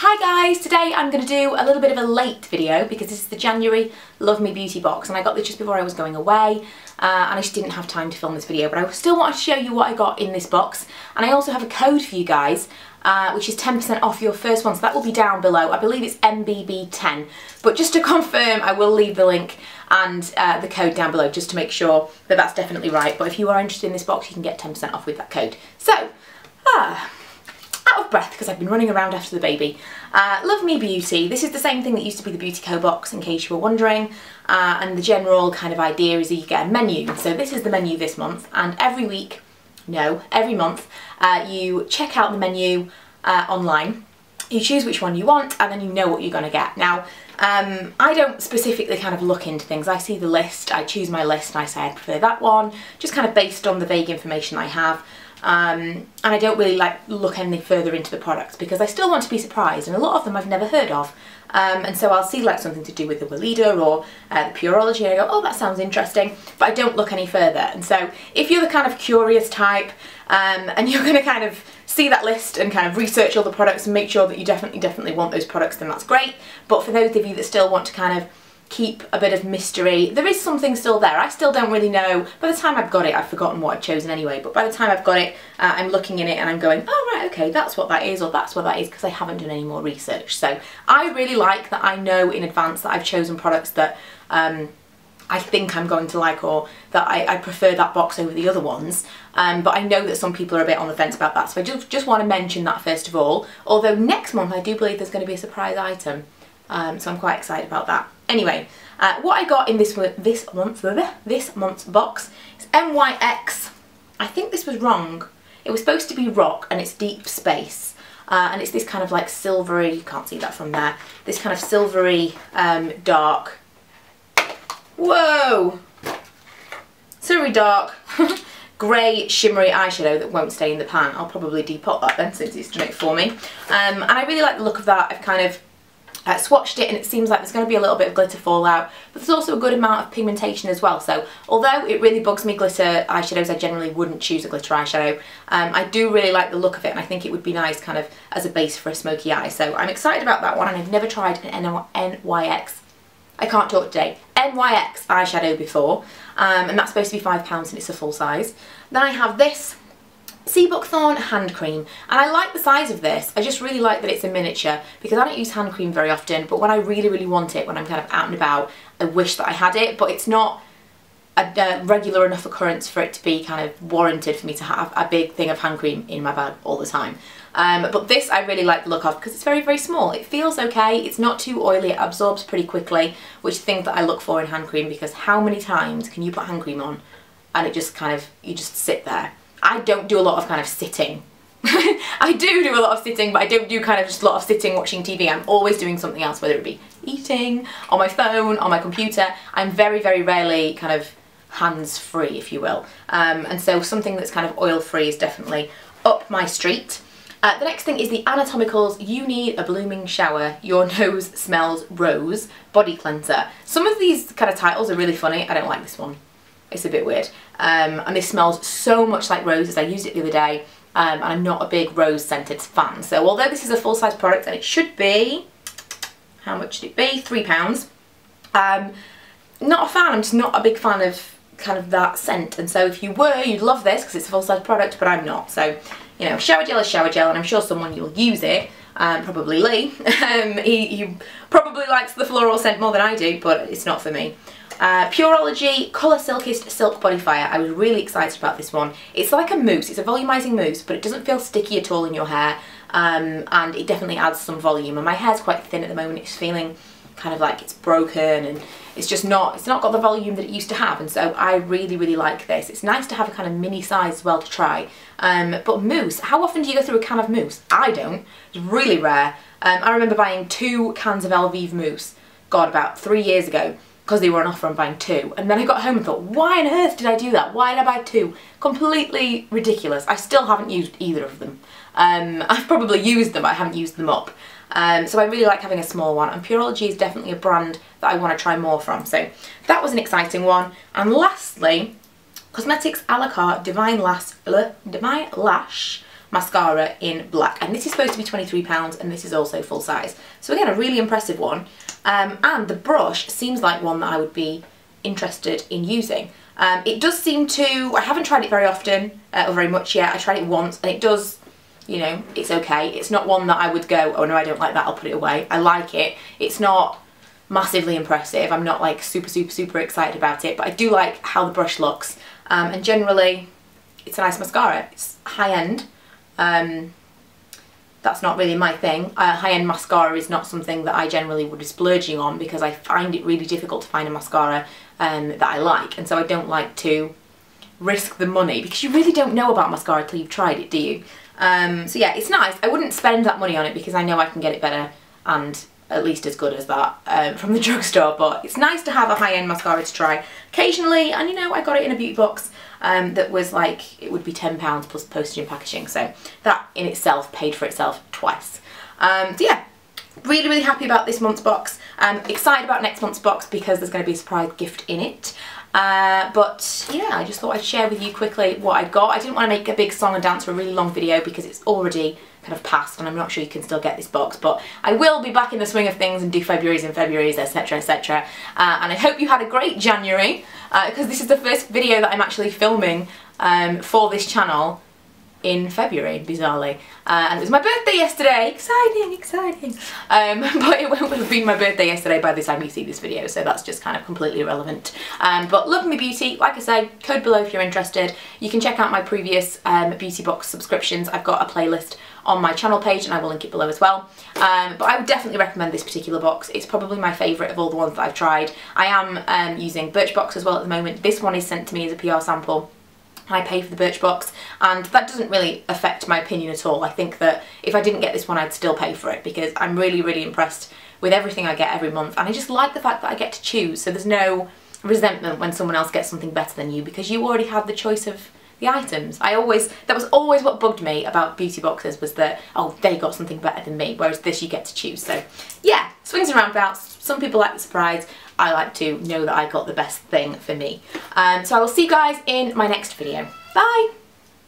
Hi guys, today I'm going to do a little bit of a late video because this is the January Love Me Beauty box and I got this just before I was going away and I just didn't have time to film this video, but I still wanted to show you what I got in this box. And I also have a code for you guys which is 10% off your first one, so that will be down below. I believe it's MBB10, but just to confirm I will leave the link and the code down below just to make sure that that's definitely right. But if you are interested in this box you can get 10% off with that code. So, out of breath because I've been running around after the baby. Love Me Beauty. This is the same thing that used to be the Beauty Co box, in case you were wondering, and the general kind of idea is that you get a menu. So this is the menu this month, and every month you check out the menu online, you choose which one you want, and then you know what you're going to get. Now I don't specifically kind of look into things. I see the list, I choose my list and I say I prefer that one, just kind of based on the vague information I have. And I don't really look any further into the products because I still want to be surprised, and a lot of them I've never heard of. And so I'll see like something to do with the Weleda or the Pureology and I go, oh, that sounds interesting, but I don't look any further. And so if you're the kind of curious type and you're going to kind of see that list and kind of research all the products and make sure that you definitely want those products, then that's great. But for those of you that still want to kind of keep a bit of mystery, there is something still there. I still don't really know. By the time I've got it, I've forgotten what I've chosen anyway, but by the time I've got it, I'm looking in it and I'm going, oh right, okay, that's what that is, or that's what that is, because I haven't done any more research. So I really like that I know in advance that I've chosen products that I think I'm going to like, or that I prefer that box over the other ones. But I know that some people are a bit on the fence about that, so I just want to mention that first of all. Although next month I do believe there's going to be a surprise item, so I'm quite excited about that. Anyway, what I got in this month's box is NYX. I think this was wrong. It was supposed to be Rock and it's Deep Space. And it's this kind of like silvery, you can't see that from there, this kind of silvery dark, whoa, silvery dark, grey shimmery eyeshadow that won't stay in the pan. I'll probably depot that then since it's done it for me. And I really like the look of that. I've kind of swatched it and it seems like there's going to be a little bit of glitter fallout, but there's also a good amount of pigmentation as well. So although it really bugs me glitter eyeshadows, I generally wouldn't choose a glitter eyeshadow. I do really like the look of it and I think it would be nice kind of as a base for a smoky eye. So I'm excited about that one, and I've never tried an NYX, I can't talk today, NYX eyeshadow before, and that's supposed to be £5 and it's a full size. Then I have this Sea Buckthorn hand cream, and I like the size of this. I just really like that it's a miniature because I don't use hand cream very often, but when I really want it, when I'm kind of out and about, I wish that I had it, but it's not a regular enough occurrence for it to be kind of warranted for me to have a big thing of hand cream in my bag all the time. But this I really like the look of because it's very small. It feels okay, it's not too oily, it absorbs pretty quickly, which is things that I look for in hand cream, because how many times can you put hand cream on and it just kind of, you just sit there. I don't do a lot of kind of sitting. I do a lot of sitting, but I don't do kind of just a lot of sitting watching TV. I'm always doing something else, whether it be eating, on my phone, on my computer. I'm very rarely kind of hands-free, if you will. And so something that's kind of oil-free is definitely up my street. The next thing is the Anatomicals You Need a Blooming Shower, Your Nose Smells Rose Body Cleanser. Some of these kind of titles are really funny. I don't like this one. It's a bit weird. And this smells so much like roses. I used it the other day and I'm not a big rose scented fan. So although this is a full size product and it should be, how much should it be? £3. Not a fan, I'm just not a big fan of kind of that scent. And so if you were, you'd love this because it's a full size product, but I'm not. So, you know, shower gel is shower gel, and I'm sure someone will use it. Probably Lee. He probably likes the floral scent more than I do, but it's not for me. Pureology Colour Silkist Silk Body Fire. I was really excited about this one. It's like a mousse, it's a volumizing mousse, but it doesn't feel sticky at all in your hair, and it definitely adds some volume. And my hair's quite thin at the moment, it's feeling kind of like it's broken and it's not got the volume that it used to have, and so I really like this. It's nice to have a kind of mini size as well to try. But mousse, how often do you go through a can of mousse? I don't. It's really rare. I remember buying 2 cans of Elvive mousse, God, about 3 years ago, because they were on offer and buying 2, and then I got home and thought, why on earth did I do that? Why did I buy 2? Completely ridiculous. I still haven't used either of them. I've probably used them, but I haven't used them up. So I really like having a small one, and Pureology is definitely a brand that I want to try more from. So that was an exciting one. And lastly, Cosmetics a la carte Divine Lash mascara in black. And this is supposed to be £23 and this is also full size. So again, a really impressive one. And the brush seems like one that I would be interested in using. It does seem to, I haven't tried it very often or very much yet. I tried it once and it does, you know, it's okay. It's not one that I would go, oh no, I don't like that, I'll put it away. I like it. It's not massively impressive. I'm not like super excited about it, but I do like how the brush looks. And generally, it's a nice mascara. It's high-end. That's not really my thing. High-end mascara is not something that I generally would be splurging on because I find it really difficult to find a mascara that I like, and so I don't like to risk the money because you really don't know about mascara till you've tried it, do you? So yeah, it's nice. I wouldn't spend that money on it because I know I can get it better and at least as good as that from the drugstore, but it's nice to have a high-end mascara to try occasionally. And you know, I got it in a beauty box that was like, it would be £10 plus postage and packaging, so that in itself paid for itself twice. So yeah, really happy about this month's box. Excited about next month's box because there's going to be a surprise gift in it. But yeah, I just thought I'd share with you quickly what I got. I didn't want to make a big song and dance for a really long video because it's already kind of past and I'm not sure you can still get this box, but I will be back in the swing of things and do February's and February's, etc, etc. And I hope you had a great January because this is the first video that I'm actually filming for this channel in February, bizarrely. And it was my birthday yesterday. Exciting. But it won't have been my birthday yesterday by the time you see this video, so that's just kind of completely irrelevant. But Love Me Beauty, like I say, code below if you're interested. You can check out my previous beauty box subscriptions. I've got a playlist on my channel page and I will link it below as well. But I would definitely recommend this particular box. It's probably my favourite of all the ones that I've tried. I am using Birchbox as well at the moment. This one is sent to me as a PR sample. I pay for the Birchbox and that doesn't really affect my opinion at all. I think that if I didn't get this one I'd still pay for it because I'm really impressed with everything I get every month, and I just like the fact that I get to choose, so there's no resentment when someone else gets something better than you because you already had the choice of the items. That was always what bugged me about beauty boxes, was that, oh, they got something better than me, whereas this you get to choose. So yeah, swings and roundabouts. Some people like the surprise. I like to know that I got the best thing for me. So I will see you guys in my next video. Bye!